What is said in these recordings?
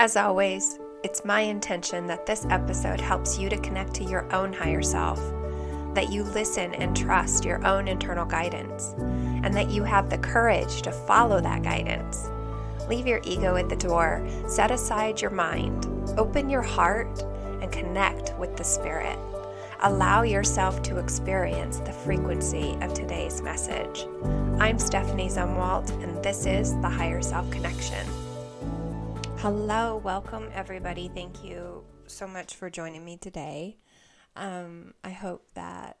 As always, it's my intention that this episode helps you to connect to your own higher self, that you listen and trust your own internal guidance, and that you have the courage to follow that guidance. Leave your ego at the door, set aside your mind, open your heart, and connect with the spirit. Allow yourself to experience the frequency of today's message. I'm Stephanie Zumwalt, and this is the Higher Self Connection. Hello, welcome everybody. Thank you so much for joining me today. I hope that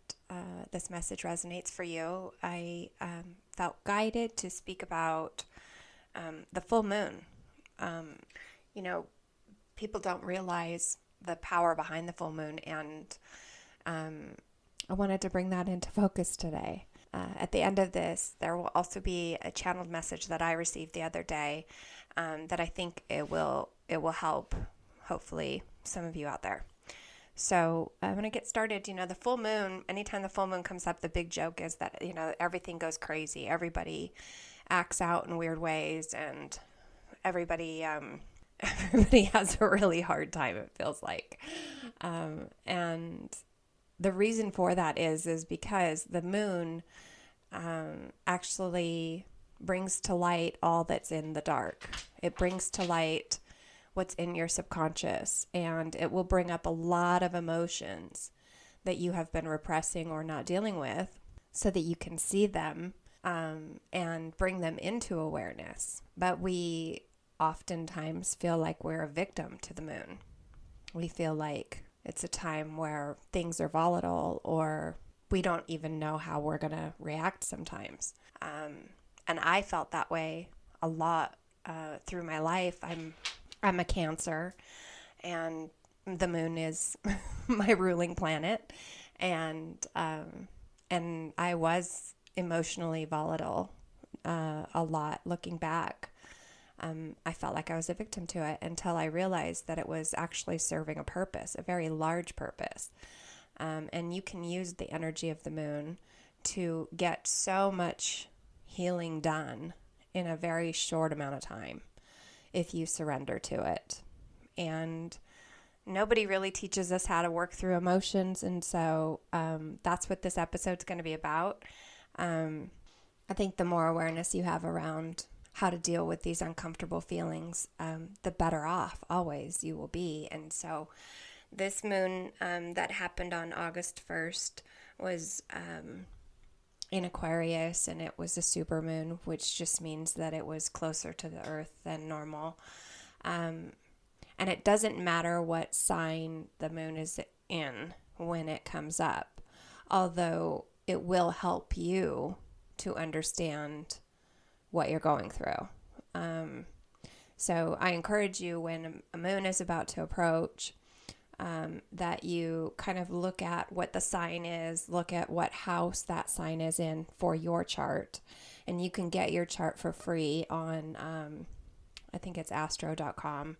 this message resonates for you. I felt guided to speak about the full moon. People don't realize the power behind the full moon, and I wanted to bring that into focus today. At the end of this, there will also be a channeled message that I received the other day that I think it will help, hopefully, some of you out there. So I'm going to get started. The full moon, anytime the full moon comes up, the big joke is that, everything goes crazy. Everybody acts out in weird ways, and everybody has a really hard time, it feels like. And the reason for that is because the moon actually brings to light all that's in the dark. It brings to light what's in your subconscious, and it will bring up a lot of emotions that you have been repressing or not dealing with so that you can see them and bring them into awareness. But we oftentimes feel like we're a victim to the moon. We feel like it's a time where things are volatile, or we don't even know how we're going to react sometimes. And I felt that way a lot through my life. I'm a Cancer, and the moon is my ruling planet, and I was emotionally volatile a lot looking back. I felt like I was a victim to it until I realized that it was actually serving a purpose, a very large purpose. And you can use the energy of the moon to get so much healing done in a very short amount of time if you surrender to it. And nobody really teaches us how to work through emotions, and so that's what this episode's going to be about. I think the more awareness you have around how to deal with these uncomfortable feelings, the better off always you will be. And so this moon that happened on August 1st was in Aquarius, and it was a supermoon, which just means that it was closer to the earth than normal. And it doesn't matter what sign the moon is in when it comes up, although it will help you to understand what you're going through. So I encourage you, when a moon is about to approach, that you kind of look at what the sign is, look at what house that sign is in for your chart. And you can get your chart for free on, I think it's astro.com.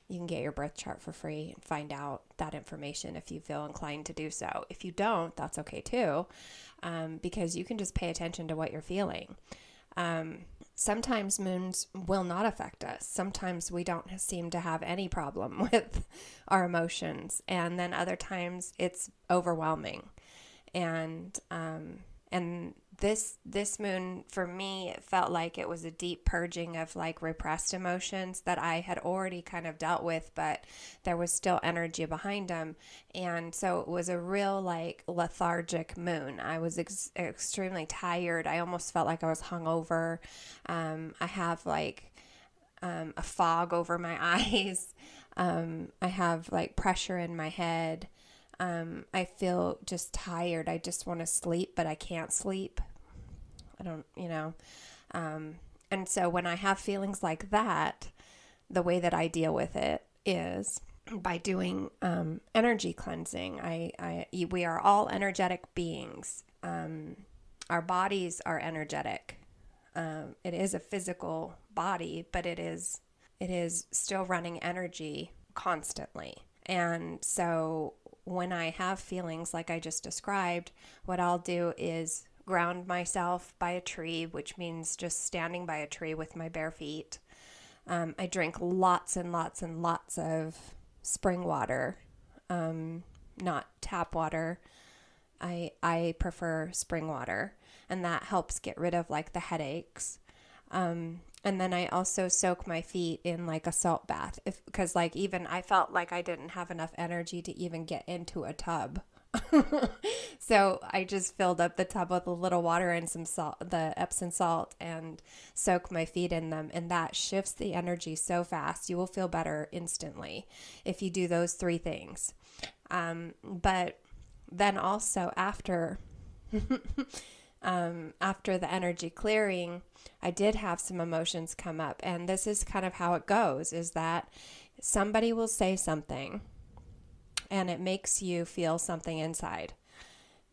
You can get your birth chart for free and find out that information if you feel inclined to do so. If you don't, that's okay too, because you can just pay attention to what you're feeling. Sometimes moons will not affect us. Sometimes we don't seem to have any problem with our emotions. And then other times it's overwhelming. And this moon, for me, it felt like it was a deep purging of like repressed emotions that I had already kind of dealt with, but there was still energy behind them. And so it was a real like lethargic moon. I was extremely tired. I almost felt like I was hungover. I have like a fog over my eyes. I have like pressure in my head. I feel just tired. I just want to sleep, but I can't sleep. And so when I have feelings like that, the way that I deal with it is by doing energy cleansing. We are all energetic beings. Our bodies are energetic. It is a physical body, but it is still running energy constantly. And so when I have feelings like I just described, what I'll do is ground myself by a tree, which means just standing by a tree with my bare feet. I drink lots and lots and lots of spring water, not tap water. I prefer spring water, and that helps get rid of like the headaches. And then I also soak my feet in like a salt bath, because like even I felt like I didn't have enough energy to even get into a tub. So I just filled up the tub with a little water and some salt, the Epsom salt, and soak my feet in them. And that shifts the energy so fast. You will feel better instantly if you do those 3 things. But then also after the energy clearing, I did have some emotions come up, and this is kind of how it goes, is that somebody will say something and it makes you feel something inside,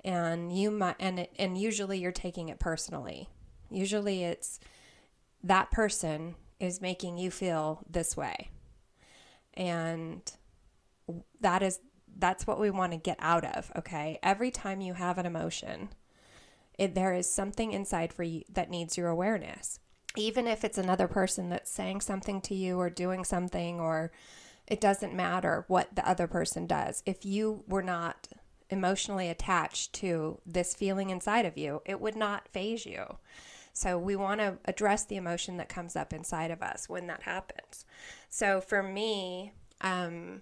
and and usually you're taking it personally. Usually it's that person is making you feel this way, and that's what we want to get out of. Okay, every time you have an emotion, there is something inside for you that needs your awareness. Even if it's another person that's saying something to you or doing something, or it doesn't matter what the other person does. If you were not emotionally attached to this feeling inside of you, it would not faze you. So we want to address the emotion that comes up inside of us when that happens. So for me, I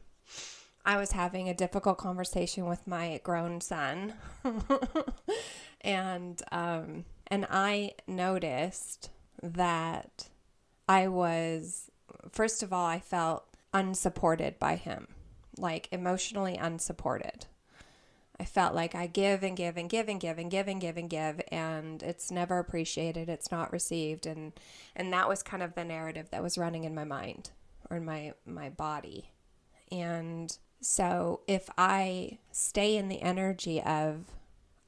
was having a difficult conversation with my grown son. And I noticed that first of all, I felt unsupported by him, like emotionally unsupported. I felt like I give and give and give and give and give and give and give, and it's never appreciated. It's not received. And that was kind of the narrative that was running in my mind or in my body. And so if I stay in the energy of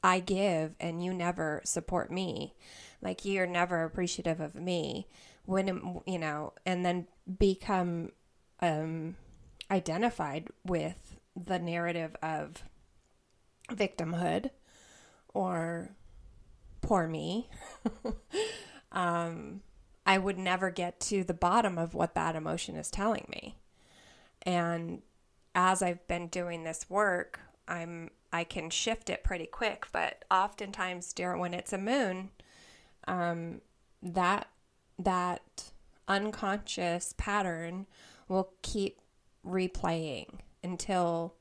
I give and you never support me, like you're never appreciative of me, and then become identified with the narrative of victimhood or poor me, I would never get to the bottom of what that emotion is telling me. And as I've been doing this work, I can shift it pretty quick, but oftentimes when it's a moon, that unconscious pattern will keep replaying until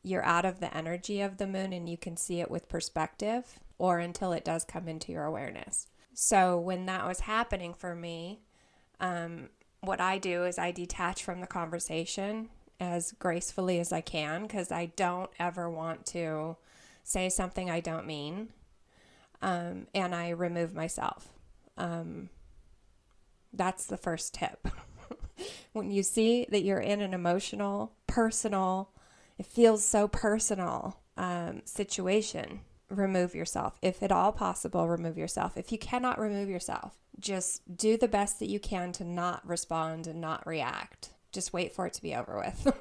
you're out of the energy of the moon and you can see it with perspective, or until it does come into your awareness. So when that was happening for me, what I do is I detach from the conversation as gracefully as I can, because I don't ever want to say something I don't mean, and I remove myself. That's the first tip. When you see that you're in an emotional, personal, it feels so personal situation, remove yourself. If at all possible, remove yourself. If you cannot remove yourself, just do the best that you can to not respond and not react. Just wait for it to be over with.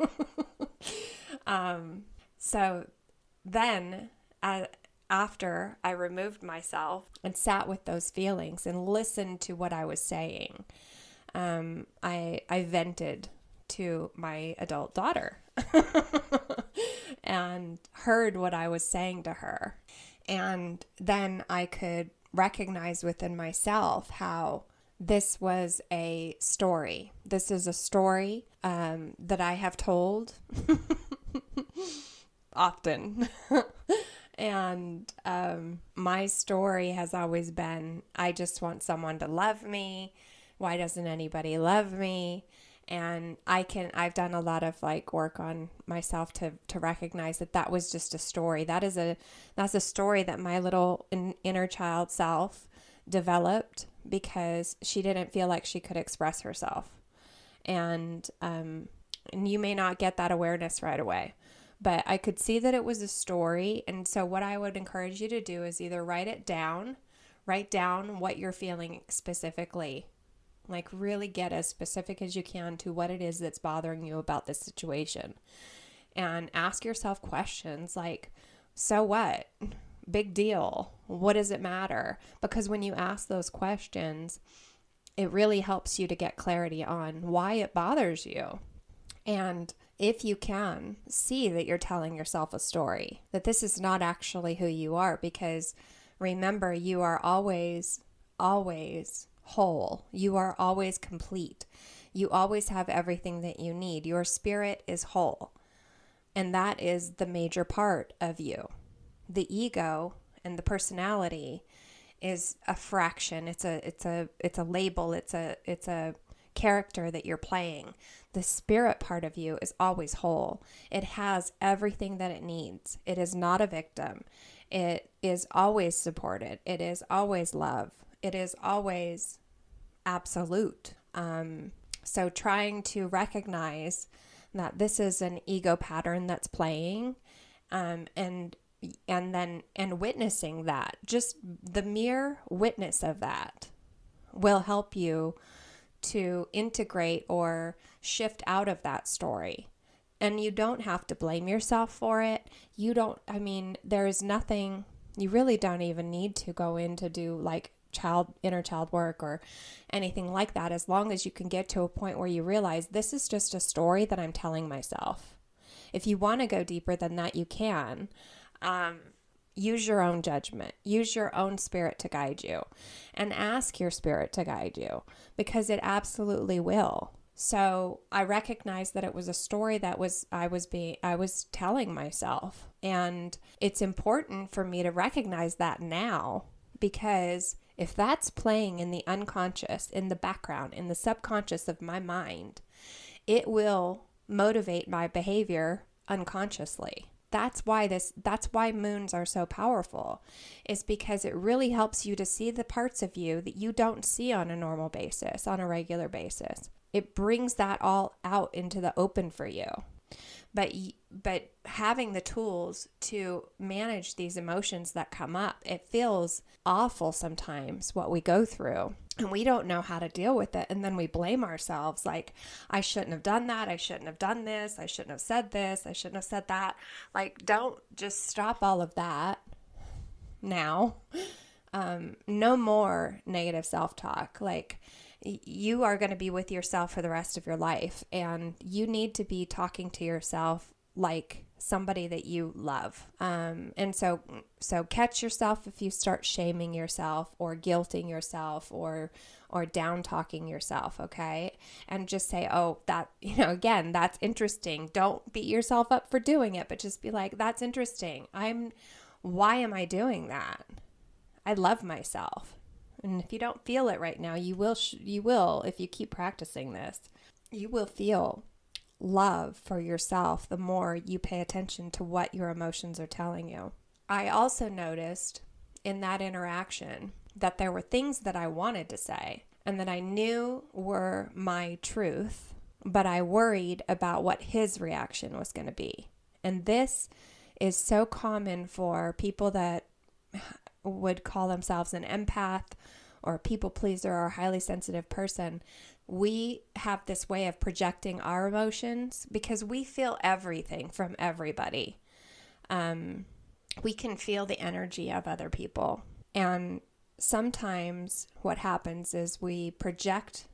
So then after I removed myself and sat with those feelings and listened to what I was saying, I vented to my adult daughter and heard what I was saying to her. And then I could recognize within myself how this was a story. This is a story that I have told often. And my story has always been, I just want someone to love me. Why doesn't anybody love me? And I've done a lot of like work on myself to recognize that was just a story. That's a story that my little inner child self developed because she didn't feel like she could express herself. And you may not get that awareness right away, but I could see that it was a story. And so what I would encourage you to do is either write down what you're feeling specifically. Like really get as specific as you can to what it is that's bothering you about this situation. And ask yourself questions like, so what? Big deal. What does it matter? Because when you ask those questions, it really helps you to get clarity on why it bothers you. And if you can, see that you're telling yourself a story, that this is not actually who you are, because remember, you are always, always whole. You are always complete. You always have everything that you need. Your spirit is whole. And that is the major part of you. The ego and the personality is a fraction. It's a label. It's a character that you're playing. The spirit part of you is always whole. It has everything that it needs. It is not a victim. It is always supported. It is always love. It is always absolute. So trying to recognize that this is an ego pattern that's playing, and witnessing that, just the mere witness of that will help you to integrate or shift out of that story. And you don't have to blame yourself for it. There is nothing, you really don't even need to go in to do like inner child work or anything like that, as long as you can get to a point where you realize this is just a story that I'm telling myself. If you want to go deeper than that, you can. Use your own judgment. Use your own spirit to guide you, and ask your spirit to guide you, because it absolutely will. So I recognized that it was a story that I was telling myself, and it's important for me to recognize that now, because if that's playing in the unconscious, in the background, in the subconscious of my mind, it will motivate my behavior unconsciously. That's why moons are so powerful, is because it really helps you to see the parts of you that you don't see on a normal basis, on a regular basis. It brings that all out into the open for you. But having the tools to manage these emotions that come up, it feels awful sometimes what we go through, and we don't know how to deal with it. And then we blame ourselves, like, I shouldn't have done that. I shouldn't have done this. I shouldn't have said this. I shouldn't have said that. Like, don't just stop all of that now. No more negative self-talk. Like, you are going to be with yourself for the rest of your life, and you need to be talking to yourself like somebody that you love. And so catch yourself if you start shaming yourself or guilting yourself or down talking yourself. Okay. And just say, oh, that, again, that's interesting. Don't beat yourself up for doing it, but just be like, that's interesting. Why am I doing that? I love myself. And if you don't feel it right now, you will, if you keep practicing this, you will feel love for yourself the more you pay attention to what your emotions are telling you. I also noticed in that interaction that there were things that I wanted to say and that I knew were my truth, but I worried about what his reaction was going to be. And this is so common for people that would call themselves an empath or a people pleaser or a highly sensitive person. We have this way of projecting our emotions because we feel everything from everybody. We can feel the energy of other people. And sometimes what happens is we project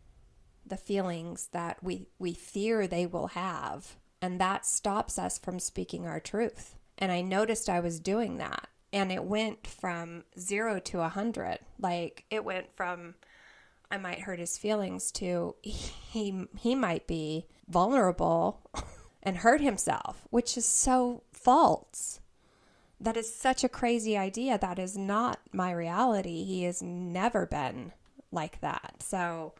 the feelings that we fear they will have, and that stops us from speaking our truth. And I noticed I was doing that. And it went from 0 to 100. Like, it went from, I might hurt his feelings, to he might be vulnerable and hurt himself, which is so false. That is such a crazy idea. That is not my reality. He has never been like that. So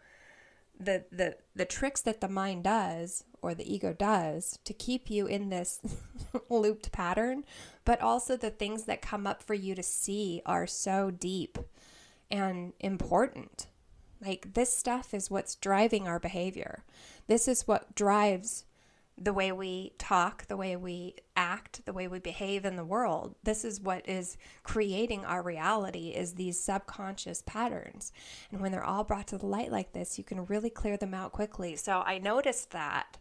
the tricks that the mind does, or the ego does, to keep you in this looped pattern, but also the things that come up for you to see are so deep and important. Like, this stuff is what's driving our behavior. This is what drives the way we talk, the way we act, the way we behave in the world. This is what is creating our reality, is these subconscious patterns. And when they're all brought to the light like this, you can really clear them out quickly. So I noticed that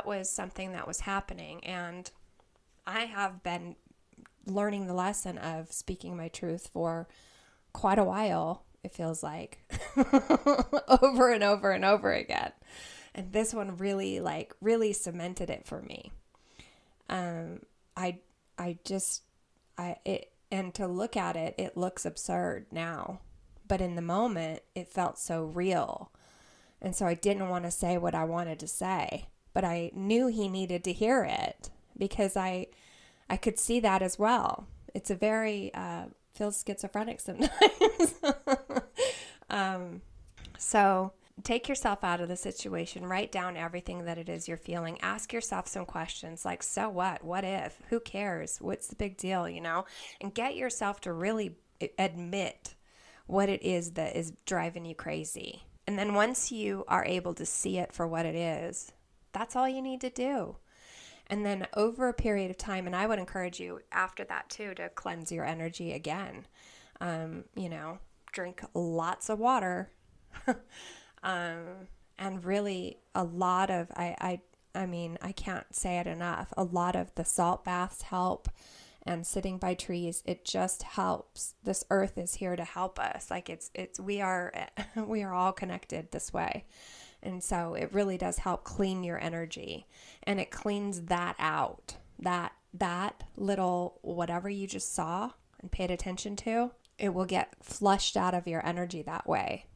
was something that was happening. And I have been learning the lesson of speaking my truth for quite a while. it feels like, over and over and over again. And this one really cemented it for me. And to look at it, it looks absurd now, but in the moment it felt so real. And so I didn't want to say what I wanted to say, but I knew he needed to hear it because I could see that as well. It's a very, feels schizophrenic sometimes. So take yourself out of the situation, write down everything that it is you're feeling, ask yourself some questions like, so what if, who cares, what's the big deal, and get yourself to really admit what it is that is driving you crazy. And then once you are able to see it for what it is, that's all you need to do. And then over a period of time, and I would encourage you after that too, to cleanse your energy again. Drink lots of water. And really a lot of, I can't say it enough. A lot of the salt baths help, and sitting by trees, it just helps. This earth is here to help us. Like we are all connected this way. And so it really does help clean your energy, and it cleans that out. That little, whatever you just saw and paid attention to, it will get flushed out of your energy that way.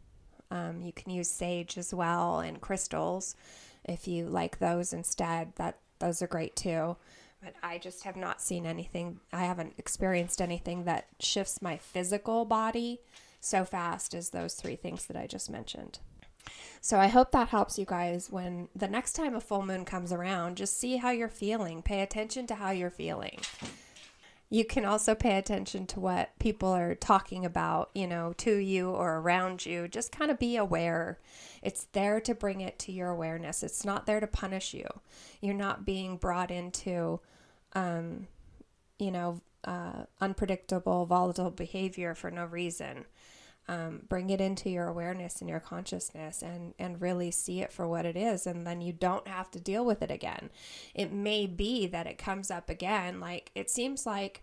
You can use sage as well, and crystals if you like those instead. Those are great too. But I just have not seen anything. I haven't experienced anything that shifts my physical body so fast as those 3 things that I just mentioned. So I hope that helps you guys. When the next time a full moon comes around, just see how you're feeling. Pay attention to how you're feeling. You can also pay attention to what people are talking about, to you or around you. Just kind of be aware. It's there to bring it to your awareness. It's not there to punish you. You're not being brought into, unpredictable, volatile behavior for no reason. Bring it into your awareness and your consciousness, and really see it for what it is. And then you don't have to deal with it again. It may be that it comes up again. Like, it seems like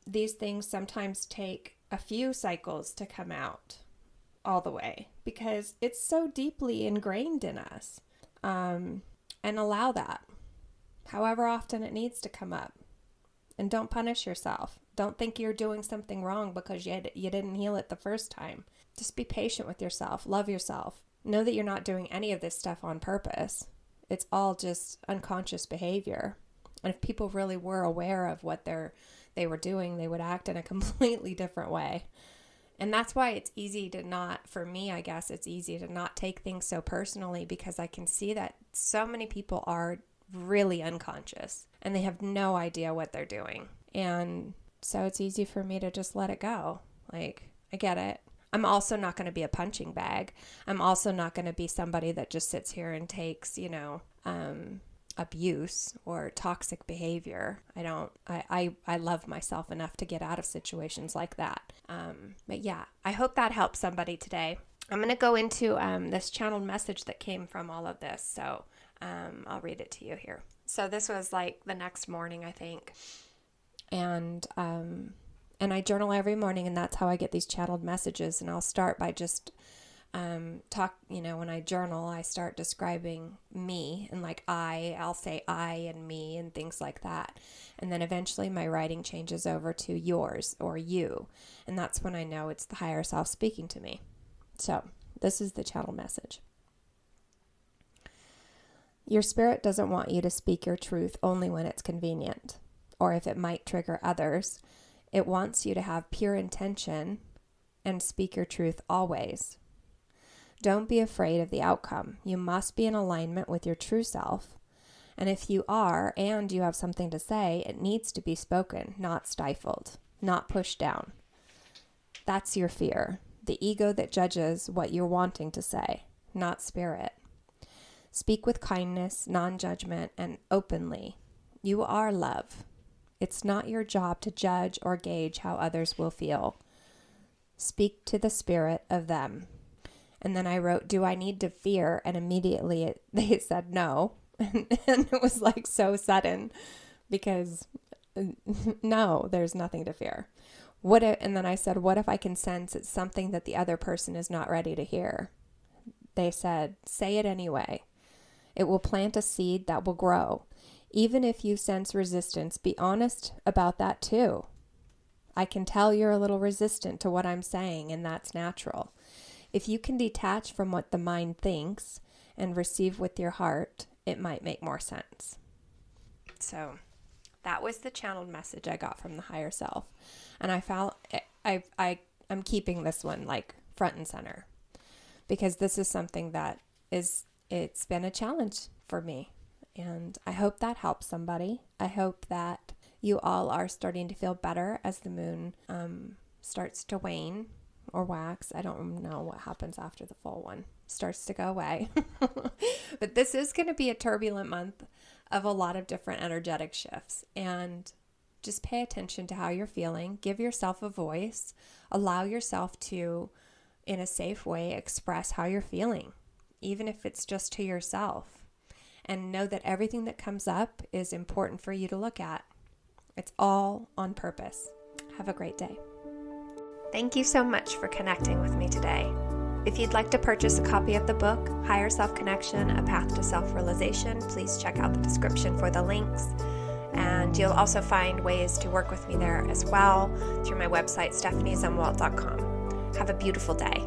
these things sometimes take a few cycles to come out all the way, because it's so deeply ingrained in us. And allow that however often it needs to come up. And don't punish yourself. Don't think you're doing something wrong because you didn't heal it the first time. Just be patient with yourself. Love yourself. Know that you're not doing any of this stuff on purpose. It's all just unconscious behavior. And if people really were aware of what they were doing, they would act in a completely different way. And that's why it's easy to not, for me, I guess, it's easy to not take things so personally, because I can see that so many people are really unconscious and they have no idea what they're doing. And so it's easy for me to just let it go. Like, I get it. I'm also not going to be a punching bag. I'm also not going to be somebody that just sits here and takes, abuse or toxic behavior. I love myself enough to get out of situations like that. But yeah, I hope that helps somebody today. I'm going to go into this channeled message that came from all of this. So I'll read it to you here. So this was like the next morning, I think. And I journal every morning, and that's how I get these channeled messages. And I'll start by just when I journal, I start describing me, and like I'll say I and me and things like that. And then eventually my writing changes over to yours or you. And that's when I know it's the higher self speaking to me. So this is the channel message. Your spirit doesn't want you to speak your truth only when it's convenient, or if it might trigger others. It wants you to have pure intention and speak your truth always. Don't be afraid of the outcome. You must be in alignment with your true self. And if you are, and you have something to say, it needs to be spoken, not stifled, not pushed down. That's your fear, the ego that judges what you're wanting to say, not spirit. Speak with kindness, non-judgment, and openly. You are love. It's not your job to judge or gauge how others will feel. Speak to the spirit of them. And then I wrote, do I need to fear? And immediately they said no. And it was like so sudden, because no, there's nothing to fear. And then I said, what if I can sense it's something that the other person is not ready to hear? They said, say it anyway. It will plant a seed that will grow. Even if you sense resistance, be honest about that too. I can tell you're a little resistant to what I'm saying, and that's natural. If you can detach from what the mind thinks and receive with your heart, it might make more sense. So that was the channeled message I got from the higher self. And I found I'm keeping this one like front and center, because this is something that it's been a challenge for me. And I hope that helps somebody. I hope that you all are starting to feel better as the moon starts to wane or wax. I don't know what happens after the full one starts to go away. But this is going to be a turbulent month of a lot of different energetic shifts. And just pay attention to how you're feeling. Give yourself a voice. Allow yourself to, in a safe way, express how you're feeling, even if it's just to yourself. And know that everything that comes up is important for you to look at. It's all on purpose. Have a great day. Thank you so much for connecting with me today. If you'd like to purchase a copy of the book, Higher Self-Connection, A Path to Self-Realization, please check out the description for the links. And you'll also find ways to work with me there as well through my website, stephaniezumwalt.com. Have a beautiful day.